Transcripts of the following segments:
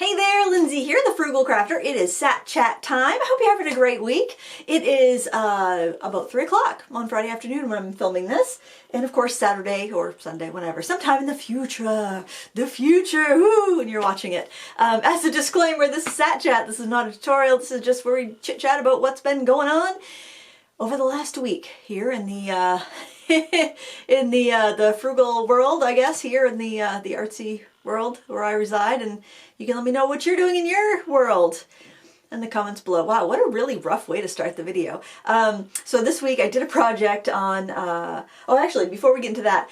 Hey there, Lindsay here, the Frugal Crafter. It is Sat Chat time. I hope you're having a great week. It is about 3 o'clock on Friday afternoon when I'm filming this. And of course Saturday or Sunday, whenever, sometime in the future, woo, when you're watching it. As a disclaimer, this is Sat Chat. This is not a tutorial. This is just where we chit chat about what's been going on over the last week here in the in the frugal world, I guess, here in the artsy world where I reside, and you can let me know what you're doing in your world in the comments below. Wow, what a really rough way to start the video. So this week I did a project on, oh actually before we get into that,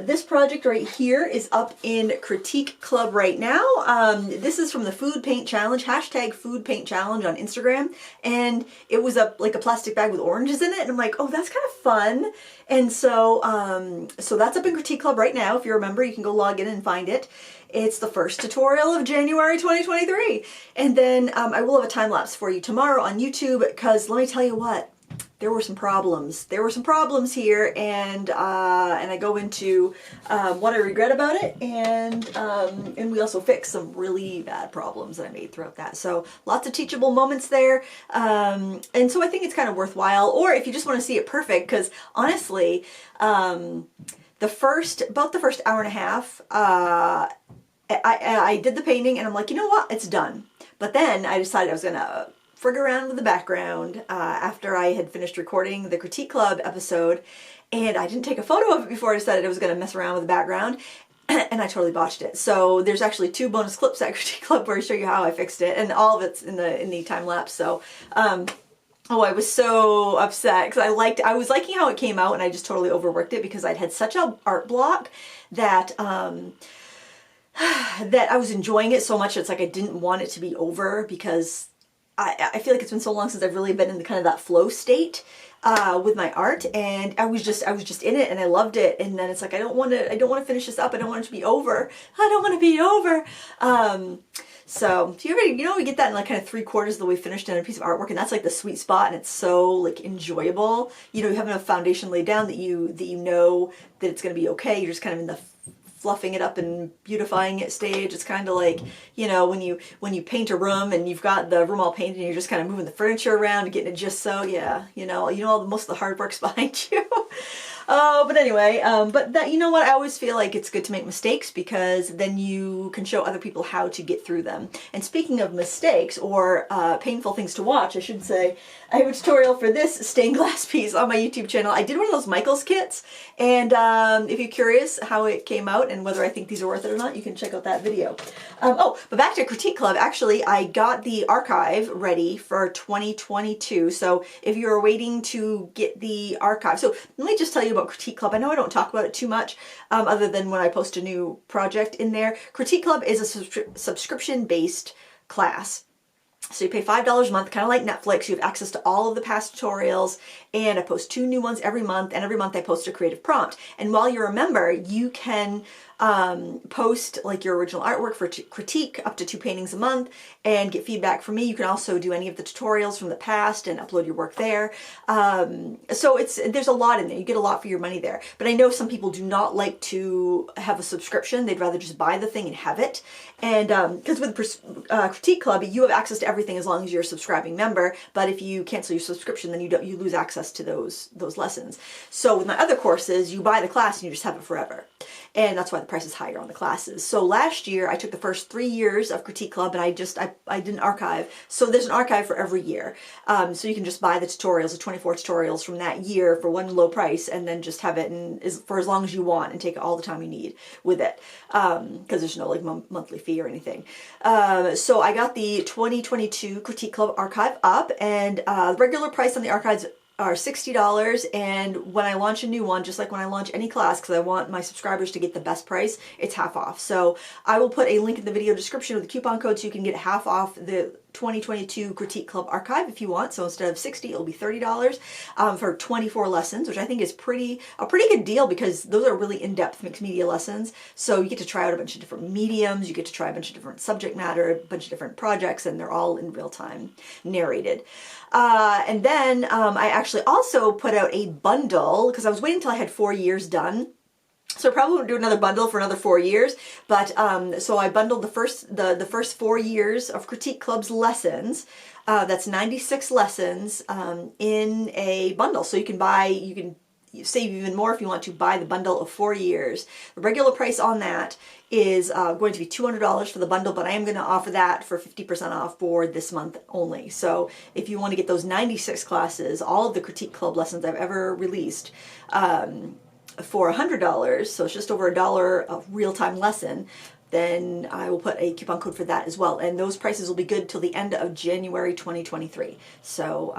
this project right here is up in Critique Club right now. This is from the Food Paint Challenge, hashtag Food Paint Challenge on Instagram, and it was like a plastic bag with oranges in it, and I'm like, oh, that's kind of fun. And so, so that's up in Critique Club right now. If you remember, you can go log in and find it. It's the first tutorial of January 2023. And then I will have a time lapse for you tomorrow on YouTube, because let me tell you what, there were some problems. There were some problems here, and I go into what I regret about it, and we also fix some really bad problems that I made throughout that. So lots of teachable moments there, and so I think it's kind of worthwhile. Or if you just want to see it perfect, because honestly, about the first hour and a half, I did the painting and I'm like, you know what, it's done. But then I decided I was gonna frig around with the background after I had finished recording the Critique Club episode, and I didn't take a photo of it before I decided I was gonna mess around with the background, and I totally botched it. So there's actually 2 bonus clips at Critique Club where I show you how I fixed it, and all of it's in the time lapse. So oh, I was so upset because I was liking how it came out, and I just totally overworked it because I'd had such an art block that that I was enjoying it so much. It's like I didn't want it to be over, because I feel like it's been so long since I've really been in the kind of that flow state with my art, and I was just in it, and I loved it. And then it's like I don't want to finish this up. I don't want it to be over. I don't want to be over. So you know, we get that in like kind of 3/4 of the way finished in a piece of artwork, and that's like the sweet spot, and it's so like enjoyable. You know, you have enough foundation laid down that you know that it's going to be okay. You're just kind of in the fluffing it up and beautifying it stage. It's kind of like, you know, when you paint a room and you've got the room all painted and you're just kind of moving the furniture around and getting it just so, yeah, you know most of the hard work's behind you. But anyway, but that, you know what, I always feel like it's good to make mistakes, because then you can show other people how to get through them. And speaking of mistakes, or painful things to watch, I should say, I have a tutorial for this stained glass piece on my YouTube channel. I did one of those Michaels kits, and if you're curious how it came out and whether I think these are worth it or not, you can check out that video. Oh, but back to Critique Club, actually, I got the archive ready for 2022. So if you're waiting to get the archive, so let me just tell you about Critique Club. I know I don't talk about it too much, other than when I post a new project in there. Critique Club is a subscription-based class. So you pay $5 a month, kind of like Netflix. You have access to all of the past tutorials, and I post 2 new ones every month, and every month I post a creative prompt. And while you're a member, you can post like your original artwork for critique, up to 2 paintings a month, and get feedback from me. You can also do any of the tutorials from the past and upload your work there. So there's a lot in there. You get a lot for your money there. But I know some people do not like to have a subscription. They'd rather just buy the thing and have it. And because with Critique Club, you have access to everything as long as you're a subscribing member. But if you cancel your subscription, then you lose access to those lessons. So with my other courses, you buy the class and you just have it forever. And that's why the price is higher on the classes. So last year I took the first 3 years of Critique Club, and I did an archive. So there's an archive for every year. So you can just buy the tutorials, the 24 tutorials from that year for one low price, and then just have it for as long as you want, and take all the time you need with it. Because there's no like monthly fee or anything. So I got the 2022 Critique Club archive up, and the regular price on the archives are $60, and when I launch a new one, just like when I launch any class, because I want my subscribers to get the best price, it's half off. So I will put a link in the video description with a coupon code so you can get half off the 2022 Critique Club archive if you want. So instead of $60, it'll be $30 for 24 lessons, which I think is a pretty good deal, because those are really in-depth mixed media lessons. So you get to try out a bunch of different mediums, you get to try a bunch of different subject matter, a bunch of different projects, and they're all in real time narrated. And then I actually also put out a bundle, because I was waiting until I had 4 years done So I probably won't do another bundle for another 4 years, but so I bundled the first 4 years of Critique Club's lessons. That's 96 lessons in a bundle. So you can save even more if you want to buy the bundle of 4 years. The regular price on that is going to be $200 for the bundle, but I am going to offer that for 50% off for this month only. So if you want to get those 96 classes, all of the Critique Club lessons I've ever released, for $100, so it's just over $1 a real-time lesson, then I will put a coupon code for that as well. And those prices will be good till the end of January 2023. So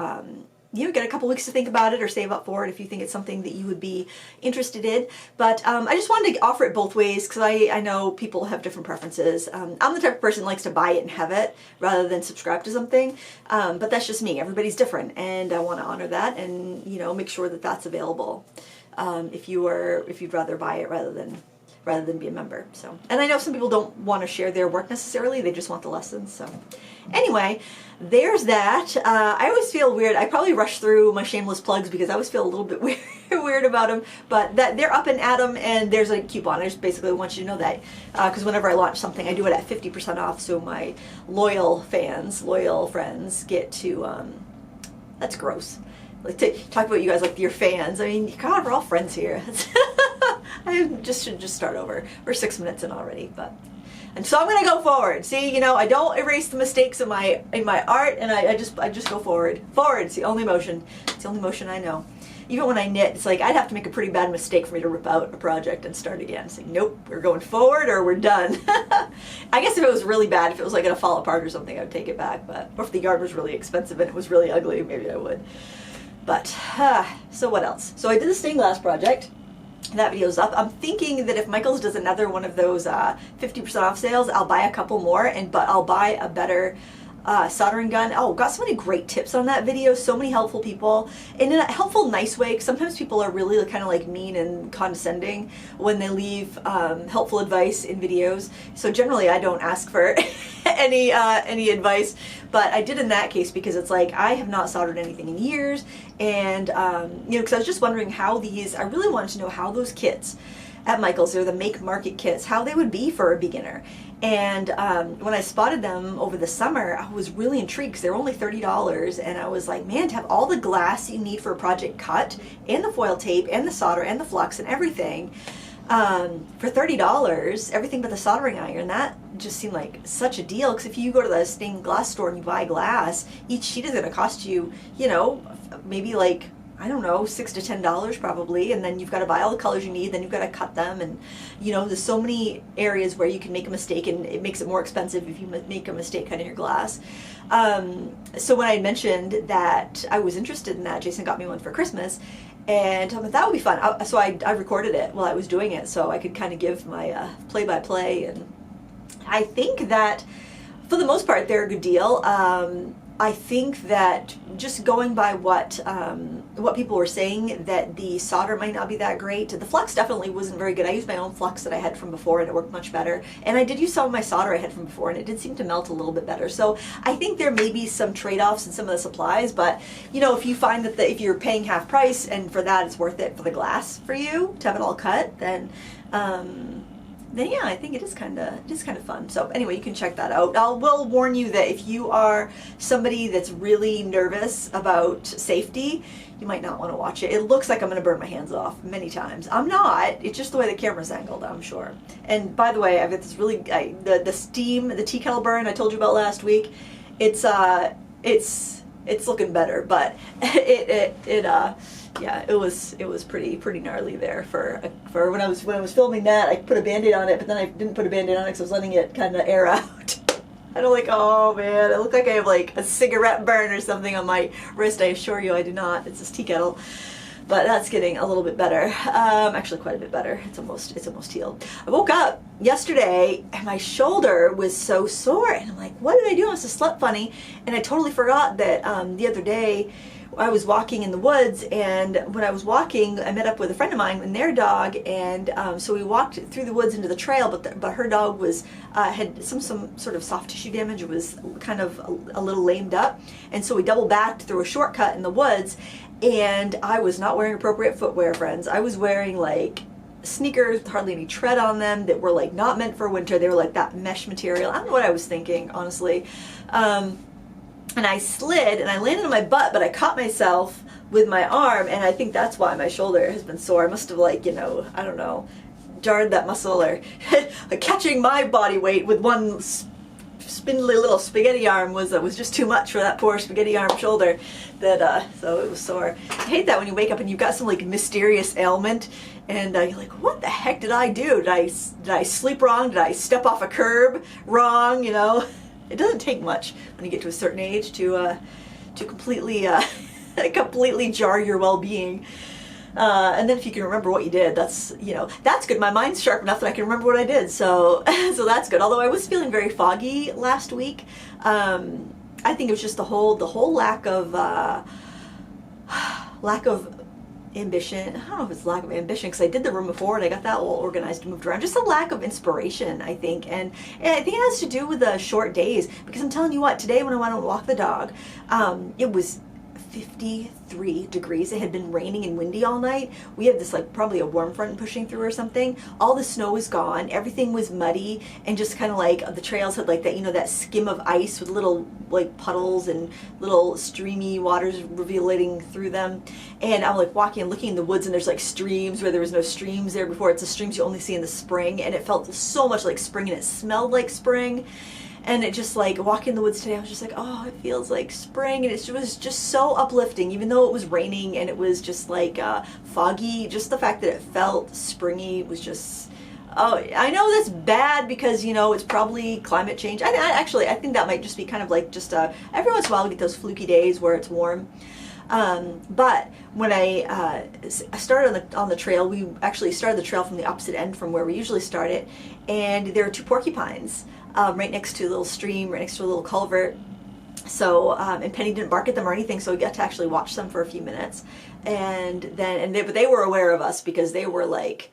you get a couple weeks to think about it or save up for it if you think it's something that you would be interested in. But I just wanted to offer it both ways because I know people have different preferences. I'm the type of person that likes to buy it and have it rather than subscribe to something. But that's just me. Everybody's different, and I want to honor that and make sure that that's available. If you'd rather buy it rather than be a member. So, and I know some people don't want to share their work necessarily, they just want the lessons. So anyway, there's that. I always feel weird. I probably rush through my shameless plugs because I always feel a little bit weird about them, but that they're up and at them, and there's a coupon. I just basically want you to know that because whenever I launch something, I do it at 50% off, so my loyal friends get to, that's gross. Like to talk about you guys like your fans. I mean, God, we're all friends here. I should just start over. We're 6 minutes in already, and so I'm gonna go forward. See, I don't erase the mistakes in my art, and I just go forward. Forward. It's the only motion. It's the only motion I know. Even when I knit, it's like I'd have to make a pretty bad mistake for me to rip out a project and start again. Say, nope, we're going forward or we're done. I guess if it was really bad, if it was like gonna fall apart or something, I would take it back. Or if the yard was really expensive and it was really ugly, maybe I would. But, so what else? So I did the stained glass project. That video's up. I'm thinking that if Michaels does another one of those 50% off sales, I'll buy a couple more, but I'll buy a better soldering gun. Oh, got so many great tips on that video. So many helpful people. In a helpful, nice way, because sometimes people are really kind of like mean and condescending when they leave helpful advice in videos. So generally I don't ask for any advice, but I did in that case because it's like I have not soldered anything in years, and because I was just wondering how I really wanted to know how those kits at Michaels, they're the Make Market kits, how they would be for a beginner. And when I spotted them over the summer, I was really intrigued because they were only $30, and I was like, man, to have all the glass you need for a project cut, and the foil tape, and the solder, and the flux, and everything, for $30, everything but the soldering iron, that just seemed like such a deal. Because if you go to the stained glass store and you buy glass, each sheet is going to cost you, maybe like, I don't know, $6 to $10 probably, and then you've got to buy all the colors you need, then you've got to cut them, and there's so many areas where you can make a mistake, and it makes it more expensive if you make a mistake cutting your glass. So when I mentioned that I was interested in that, Jason got me one for Christmas, and I thought that would be fun. So I recorded it while I was doing it, so I could kind of give my play-by-play, and I think that for the most part they're a good deal. I think that just going by what people were saying, that the solder might not be that great. The flux definitely wasn't very good. I used my own flux that I had from before, and it worked much better. And I did use some of my solder I had from before, and it did seem to melt a little bit better. So I think there may be some trade-offs in some of the supplies, but if you find that if you're paying half price, and for that it's worth it for the glass for you to have it all cut, then yeah, I think it is kind of fun. So anyway, you can check that out. I will warn you that if you are somebody that's really nervous about safety, you might not want to watch it. It looks like I'm going to burn my hands off many times. I'm not. It's just the way the camera's angled, I'm sure. And by the way, I've got this really the steam, the tea kettle burn I told you about last week. It's looking better, but yeah, it was pretty gnarly there for when I was filming that. I put a Band-Aid on it, but then I didn't put a Band-Aid on it because I was letting it kind of air out. And I'm like, oh man, I look like I have like a cigarette burn or something on my wrist. I assure you I do not. It's this tea kettle. But that's getting a little bit better. Actually quite a bit better. It's almost healed. I woke up yesterday and my shoulder was so sore, and I'm like, what did I do? I must have slept funny, and I totally forgot that the other day I was walking in the woods, and when I was walking, I met up with a friend of mine and their dog, and so we walked through the woods into the trail, but her dog was had some sort of soft tissue damage. It was kind of a little lamed up, and so we double backed through a shortcut in the woods, and I was not wearing appropriate footwear, friends. I was wearing like sneakers with hardly any tread on them that were like not meant for winter. They were like that mesh material. I don't know what I was thinking, honestly. And I slid and I landed on my butt, but I caught myself with my arm, and I think that's why my shoulder has been sore. I must have, like, you know, I don't know, jarred that muscle, or catching my body weight with one spindly little spaghetti arm was just too much for that poor spaghetti arm shoulder. So it was sore. I hate that when you wake up and you've got some like mysterious ailment, and you're like, what the heck did I do? Did I sleep wrong? Did I step off a curb wrong? You know, it doesn't take much when you get to a certain age to completely completely jar your well-being. And then if you can remember what you did, that's good. My mind's sharp enough that I can remember what I did, so so that's good. Although I was feeling very foggy last week. I think it was just the whole lack of ambition. I don't know if it's lack of ambition, because I did the room before and I got that all organized and moved around. Just a lack of inspiration, I think. And I think it has to do with the short days, because I'm telling you what, today when I went to walk the dog, it was 53 degrees. It had been raining and windy all night. We had this, like, probably a warm front pushing through or something. All the snow was gone. Everything was muddy, and just kind of like the trails had like that, you know, that skim of ice with little like puddles and little streamy waters revealing through them. And I'm like walking and looking in the woods, and there's like streams where there was no streams there before. It's the streams you only see in the spring, and it felt so much like spring, and it smelled like spring. And it just, like, walking in the woods today, I was just like, oh, it feels like spring. And it was just so uplifting, even though it was raining and it was just, like, foggy. Just the fact that it felt springy was just, oh, I know that's bad because, you know, it's probably climate change. I think that might just be kind of like just, every once in a while we get those fluky days where it's warm. But when I started on the trail, we actually started the trail from the opposite end from where we usually start it. And there are two porcupines. Right next to a little stream, right next to a little culvert. So, and Penny didn't bark at them or anything, so we got to actually watch them for a few minutes. But they were aware of us, because they were like,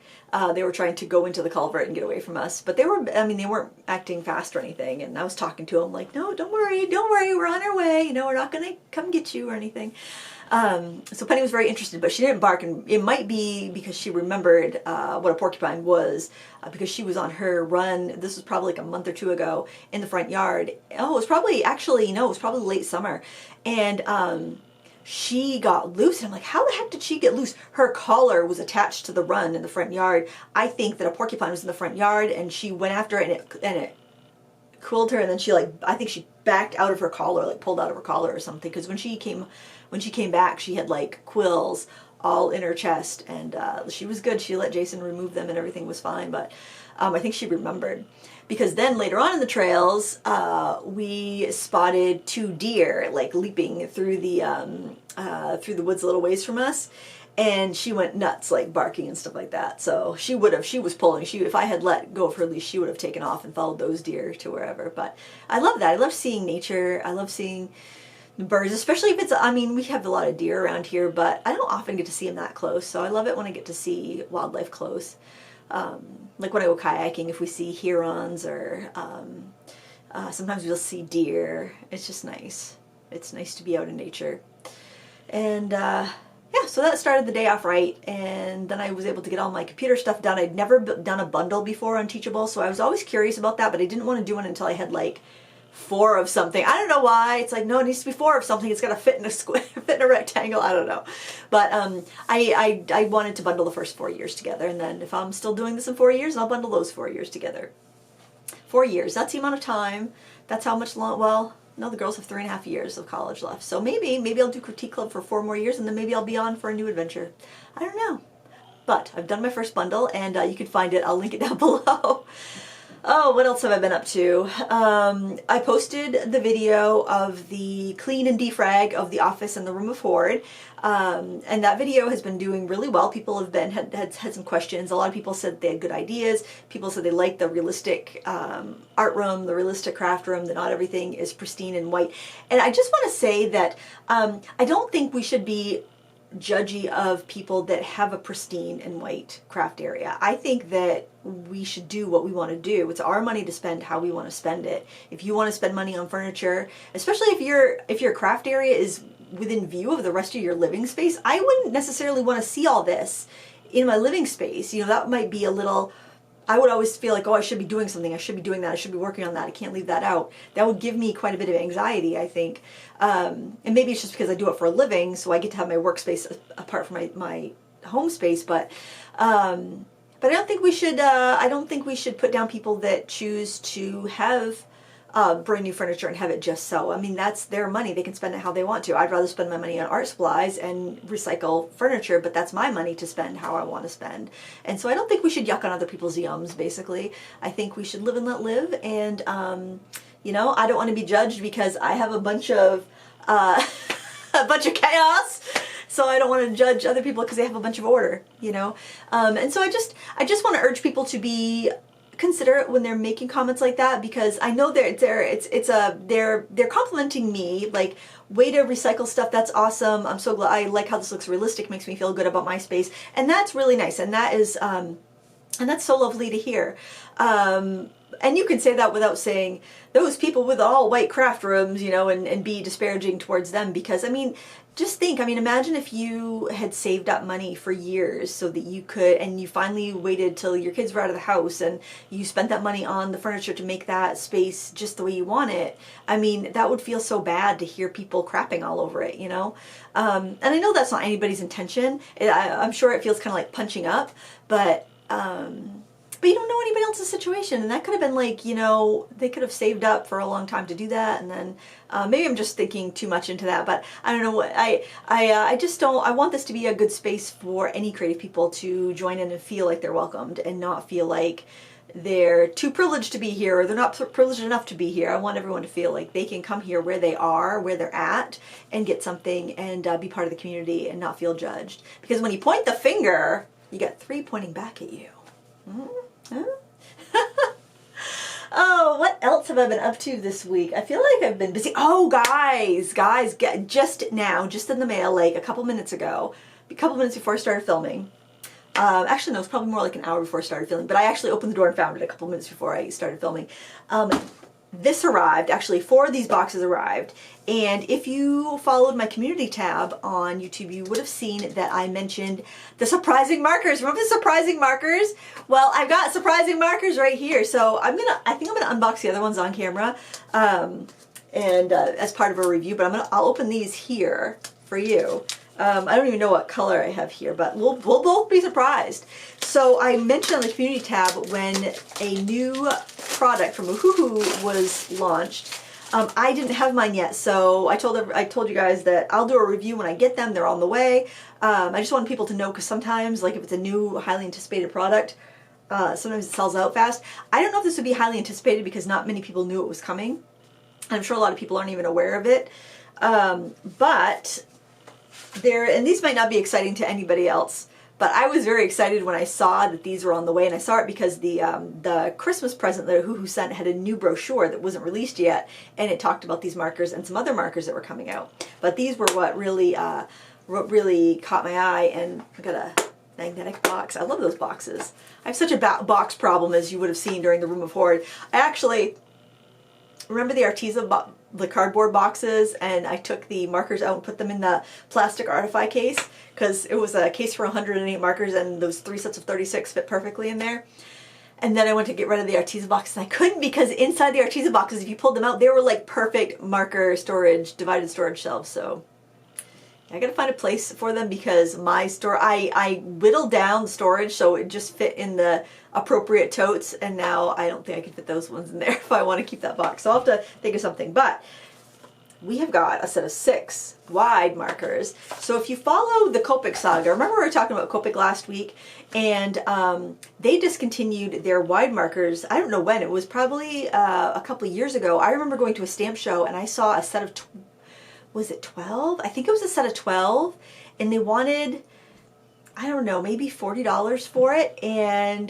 they were trying to go into the culvert and get away from us. But they weren't acting fast or anything. And I was talking to them like, no, don't worry, we're on our way. You know, we're not going to come get you or anything. So Penny was very interested, but she didn't bark, and it might be because she remembered what a porcupine was, because she was on her run. This was probably like a month or two ago in the front yard. Oh, it was probably late summer, and she got loose, and I'm like, how the heck did she get loose? Her collar was attached to the run in the front yard. I think that a porcupine was in the front yard, and she went after it, and it quilled her, and then I think she backed out of her collar, like pulled out of her collar or something, because when she came back, she had like quills all in her chest, and she was good. She let Jason remove them and everything was fine, but I think she remembered, because then later on in the trails, we spotted two deer like leaping through the woods a little ways from us, and she went nuts, like barking and stuff like that. So she was pulling. If I had let go of her leash, she would have taken off and followed those deer to wherever. But I love that. I love seeing nature. I love seeing the birds, especially if we have a lot of deer around here, but I don't often get to see them that close. So I love it when I get to see wildlife close. Like when I go kayaking, if we see herons, or sometimes we'll see deer. It's just nice. It's nice to be out in nature. And yeah, so that started the day off right, and then I was able to get all my computer stuff done. I'd never done a bundle before on Teachable, so I was always curious about that, but I didn't want to do it until I had like 4 of something. I don't know why. It's like, no, it needs to be 4 of something. It's got to fit in a fit in a rectangle. I don't know. But I wanted to bundle the first 4 years together, and then if I'm still doing this in 4 years, I'll bundle those 4 years together. 4 years. That's the amount of time. That's how much long. Well, no, the girls have 3.5 years of college left. So maybe I'll do Critique Club for 4 more years, and then maybe I'll be on for a new adventure. I don't know. But I've done my first bundle, and you can find it. I'll link it down below. Oh, what else have I been up to? I posted the video of the clean and defrag of the office and the room of hoard. And that video has been doing really well. People have had some questions. A lot of people said they had good ideas. People said they liked the realistic art room, the realistic craft room, that not everything is pristine and white. And I just want to say that I don't think we should be judgy of people that have a pristine and white craft area. I think that we should do what we want to do. It's our money to spend how we want to spend it. If you want to spend money on furniture, especially if your craft area is within view of the rest of your living space, I wouldn't necessarily want to see all this in my living space, you know, that might be a little, I would always feel like, oh, I should be doing something, I should be doing that, I should be working on that, I can't leave that out. That would give me quite a bit of anxiety, I think. And maybe it's just because I do it for a living, so I get to have my workspace apart from my home space, but I don't think we should. I don't think we should put down people that choose to have brand new furniture and have it just so. I mean, that's their money. They can spend it how they want to. I'd rather spend my money on art supplies and recycle furniture, but that's my money to spend how I want to spend. And so I don't think we should yuck on other people's yums, basically. I think we should live and let live. And, you know, I don't want to be judged because I have a bunch of chaos. So I don't want to judge other people because they have a bunch of order, you know. And so I just want to urge people to be considerate when they're making comments like that, because I know they're complimenting me, like, way to recycle stuff. That's awesome. I'm so glad. I like how this looks realistic. Makes me feel good about my space, and that's really nice. And that is and that's so lovely to hear. And you can say that without saying those people with all white craft rooms, you know, and be disparaging towards them, because I mean, just think, I mean, imagine if you had saved up money for years so that you could, and you finally waited till your kids were out of the house and you spent that money on the furniture to make that space just the way you want it. I mean, that would feel so bad to hear people crapping all over it, you know? And I know that's not anybody's intention. I'm sure it feels kind of like punching up, but you don't know anybody else's situation, and that could have been like, you know, they could have saved up for a long time to do that, and then maybe I'm just thinking too much into that, but I don't know what I just don't. I want this to be a good space for any creative people to join in and feel like they're welcomed, and not feel like they're too privileged to be here or they're not privileged enough to be here. I want everyone to feel like they can come here where they are, where they're at, and get something and be part of the community and not feel judged. Because when you point the finger, you got 3 pointing back at you. Huh? Oh, what else have I been up to this week? I feel like I've been busy. Oh, guys, just in the mail, like a couple minutes ago, a couple minutes before I started filming. Actually, no, it's probably more like an hour before I started filming, but I actually opened the door and found it a couple minutes before I started filming. This arrived, actually 4 of these boxes arrived, and if you followed my community tab on YouTube, you would have seen that I mentioned the surprising markers. Remember the surprising markers? Well, I've got surprising markers right here, so I think I'm gonna unbox the other ones on camera, and as part of a review, but I'll open these here for you. I don't even know what color I have here, but we'll both be surprised. So I mentioned on the community tab when a new product from Oohoo was launched. I didn't have mine yet, so I told you guys that I'll do a review when I get them. They're on the way. I just want people to know, because sometimes, like if it's a new, highly anticipated product, sometimes it sells out fast. I don't know if this would be highly anticipated because not many people knew it was coming. I'm sure a lot of people aren't even aware of it, but and these might not be exciting to anybody else, but I was very excited when I saw that these were on the way, and I saw it because the Christmas present that Oohoo sent had a new brochure that wasn't released yet, and it talked about these markers and some other markers that were coming out. But these were what really caught my eye, and I got a magnetic box. I love those boxes. I have such a box problem, as you would have seen during the Room of Horde. I actually remember the Arteza the cardboard boxes, and I took the markers out and put them in the plastic Artify case, because it was a case for 108 markers, and those 3 sets of 36 fit perfectly in there. And then I went to get rid of the Arteza boxes, and I couldn't, because inside the Arteza boxes, if you pulled them out, they were like perfect marker storage, divided storage shelves. So I gotta find a place for them, because my I whittled down the storage so it just fit in the appropriate totes, and now I don't think I can fit those ones in there if I want to keep that box. So I'll have to think of something. But we have got a set of 6 wide markers. So if you follow the Copic saga, remember we were talking about Copic last week, and they discontinued their wide markers. I don't know when. It was probably a couple of years ago. I remember going to a stamp show, and I saw a set of was it 12? I think it was a set of 12, and they wanted, I don't know, maybe $40 for it,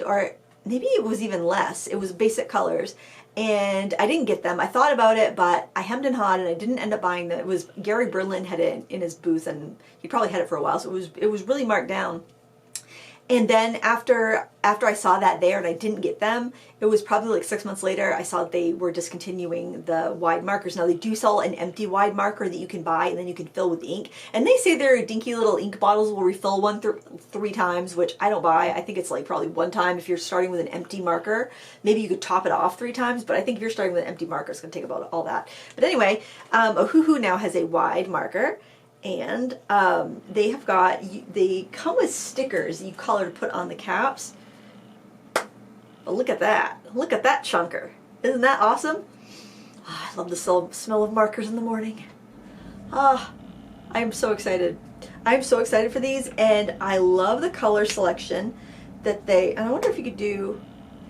or maybe it was even less. It was basic colors, and I didn't get them. I thought about it, but I hemmed and hawed, and I didn't end up buying them. It was Gary Berlin had it in his booth, and he probably had it for a while, so it was really marked down. And then after I saw that there and I didn't get them, it was probably like 6 months later, I saw that they were discontinuing the wide markers. Now they do sell an empty wide marker that you can buy and then you can fill with ink. And they say their dinky little ink bottles will refill one 3 times, which I don't buy. I think it's like probably 1 time if you're starting with an empty marker. Maybe you could top it off 3 times, but I think if you're starting with an empty marker, it's gonna take about all that. But anyway, Ohuhu now has a wide marker. And they come with stickers you color to put on the caps. But look at that. Look at that chunker. Isn't that awesome? Oh, I love the smell of markers in the morning. Ah, I am so excited. I'm so excited for these, and I love the color selection that and I wonder if you could do,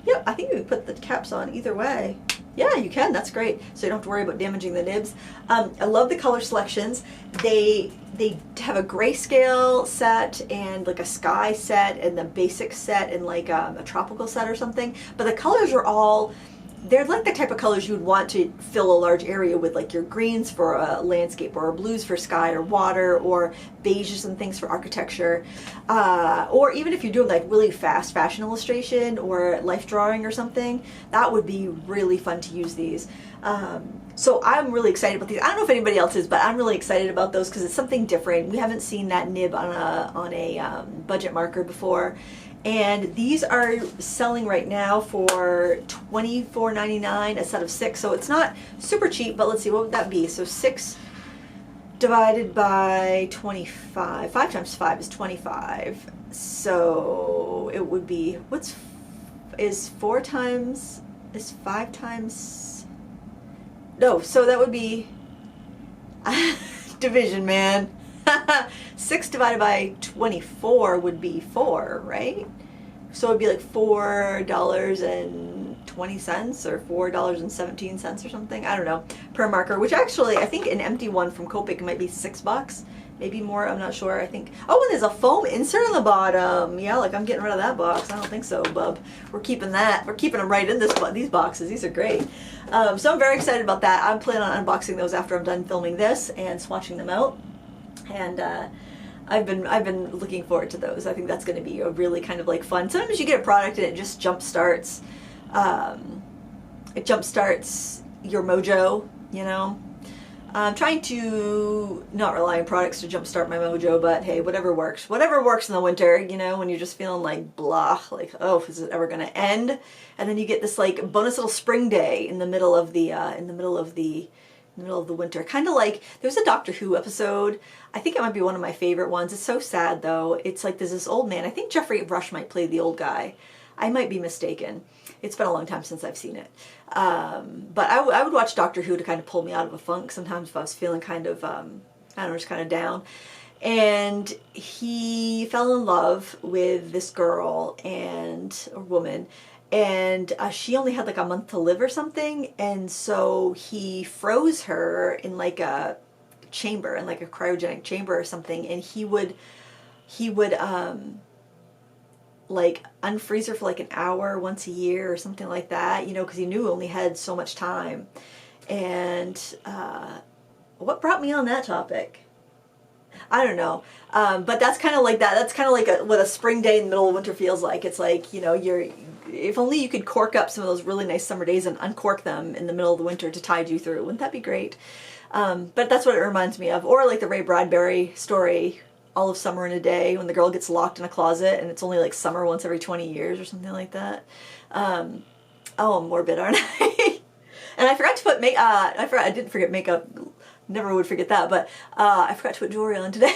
yeah, I think you could put the caps on either way. Yeah, you can. That's great. So you don't have to worry about damaging the nibs. I love the color selections. They have a grayscale set and like a sky set and the basic set and like a tropical set or something. But the colors are all, they're like the type of colors you would want to fill a large area with, like your greens for a landscape or blues for sky or water or beiges and things for architecture. Or even if you're doing like really fast fashion illustration or life drawing or something, that would be really fun to use these. So I'm really excited about these. I don't know if anybody else is, but I'm really excited about those because it's something different. We haven't seen that nib on a budget marker before. And these are selling right now for $24.99 a set of 6. So it's not super cheap, but let's see, what would that be? So 6 divided by 25. 5 times 5 is 25. So it would be, is 5 times, no, so that would be, division, man. 6 divided by 24 would be 4, right? So it'd be like $4.20 or $4.17 or something. I don't know, per marker, which actually I think an empty one from Copic might be $6, maybe more. I'm not sure. I think. Oh, and there's a foam insert on the bottom. Yeah, like I'm getting rid of that box. I don't think so, bub. We're keeping that. We're keeping them right in these boxes. These are great. So I'm very excited about that. I'm planning on unboxing those after I'm done filming this and swatching them out. And I've been looking forward to those. I think that's going to be a really kind of like fun. Sometimes you get a product and it just jumpstarts your mojo, you know. I'm trying to not rely on products to jumpstart my mojo, but hey, whatever works. Whatever works in the winter, you know, when you're just feeling like blah, like, oh, is it ever going to end? And then you get this like bonus little spring day in the middle of the winter. Kind of like, there's a Doctor Who episode, I think it might be one of my favorite ones. It's so sad though. It's like there's this old man, I think Jeffrey Rush might play the old guy. I might be mistaken. It's been a long time since I've seen it. But I would watch Doctor Who to kind of pull me out of a funk sometimes if I was feeling kind of, I don't know, just kind of down. And he fell in love with this girl or woman, and she only had like a month to live or something, and so he froze her in like a chamber, in like a cryogenic chamber or something, and he would like unfreeze her for like an hour once a year or something like that, you know, because he knew he only had so much time. And what brought me on that topic? I don't know, but that's kind of like that. That's kind of like what a spring day in the middle of winter feels like. It's like, you know, if only you could cork up some of those really nice summer days and uncork them in the middle of the winter to tide you through. Wouldn't that be great? But that's what it reminds me of. Or like the Ray Bradbury story, All of Summer in a Day, when the girl gets locked in a closet and it's only like summer once every 20 years or something like that. Oh, I'm morbid, aren't I? And I forgot to put I didn't forget makeup. Never would forget that, but I forgot to put jewelry on today.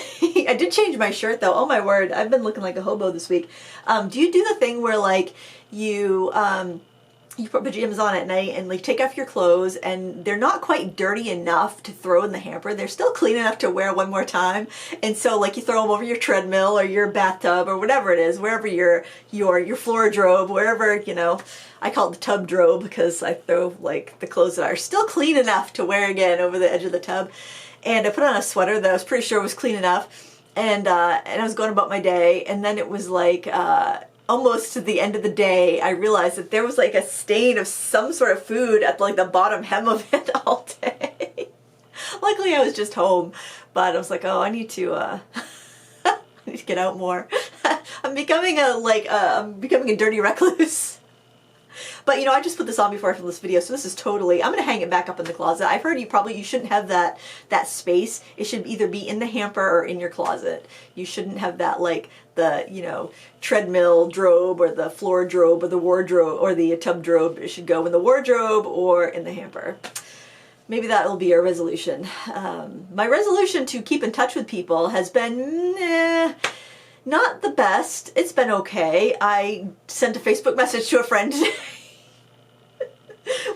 I did change my shirt though. Oh my word, I've been looking like a hobo this week. Do you do the thing where like you put pajamas on at night and like take off your clothes and they're not quite dirty enough to throw in the hamper? They're still clean enough to wear one more time. And so like you throw them over your treadmill or your bathtub or whatever it is, wherever your floor drobe, wherever, you know. I call it the tub drobe because I throw like the clothes that are still clean enough to wear again over the edge of the tub. And I put on a sweater that I was pretty sure was clean enough. And I was going about my day, and then it was like almost to the end of the day, I realized that there was like a stain of some sort of food at like the bottom hem of it all day. Luckily I was just home, but I was like, oh, I need to get out more. I'm I'm becoming I'm becoming a dirty recluse. But you know, I just put this on before I filmed this video, so this is totally, I'm gonna hang it back up in the closet. I've heard you shouldn't have that space. It should either be in the hamper or in your closet. You shouldn't have that, like, the, you know, treadmill drobe or the floor drobe or the wardrobe or the tub drobe. It should go in the wardrobe or in the hamper. Maybe that will be a resolution. My resolution to keep in touch with people has been, not the best. It's been okay. I sent a Facebook message to a friend today.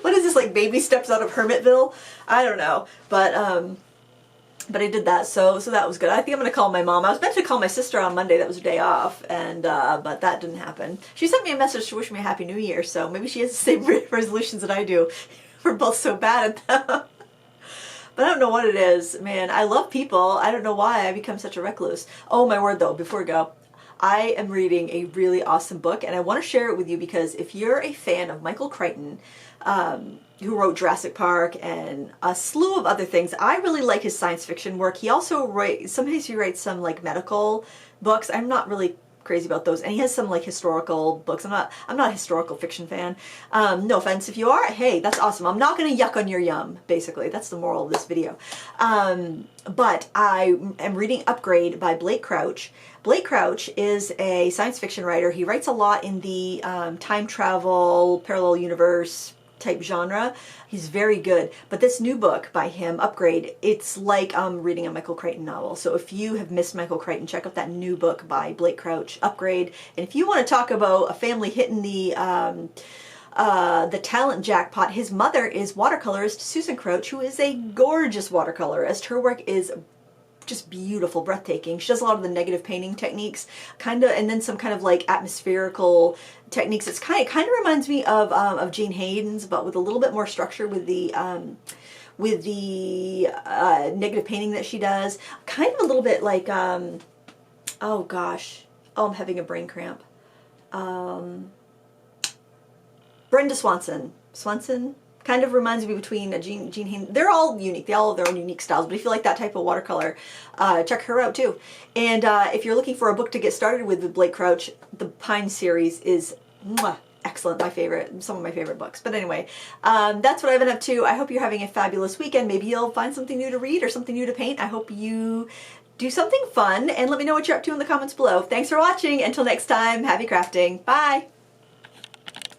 What is this, like baby steps out of Hermitville? I don't know. But I did that, so that was good. I think I'm gonna call my mom. I was meant to call my sister on Monday, that was her day off, and but that didn't happen. She sent me a message to wish me a Happy New Year, so maybe she has the same resolutions that I do. We're both so bad at them. But I don't know what it is, man. I love people. I don't know why I become such a recluse. Oh my word though, before we go, I am reading a really awesome book, and I want to share it with you because if you're a fan of Michael Crichton, who wrote Jurassic Park and a slew of other things, I really like his science fiction work. He also sometimes he writes some like medical books. I'm not really crazy about those, and he has some like historical books. I'm not a historical fiction fan. No offense if you are. Hey, that's awesome. I'm not gonna yuck on your yum, basically. That's the moral of this video. But I am reading Upgrade by Blake Crouch. Blake Crouch is a science fiction writer. He writes a lot in the time travel, parallel universe type genre. He's very good. But this new book by him, Upgrade, it's like reading a Michael Crichton novel. So if you have missed Michael Crichton, check out that new book by Blake Crouch, Upgrade. And if you want to talk about a family hitting the talent jackpot, his mother is watercolorist Susan Crouch, who is a gorgeous watercolorist. Her work is just beautiful, breathtaking. She does a lot of the negative painting techniques, and then some kind of like atmospherical techniques. It's kind of reminds me of Jane Hayden's, but with a little bit more structure with the negative painting that she does. Kind of a little bit like oh gosh, oh, I'm having a brain cramp. Brenda Swanson. Kind of reminds me between Jean Hayden. They're all unique. They all have their own unique styles. But if you like that type of watercolor, check her out too. And if you're looking for a book to get started with Blake Crouch, the Pine series is excellent. My favorite, some of my favorite books. But anyway, that's what I've been up to. I hope you're having a fabulous weekend. Maybe you'll find something new to read or something new to paint. I hope you do something fun, and let me know what you're up to in the comments below. Thanks for watching. Until next time, happy crafting. Bye.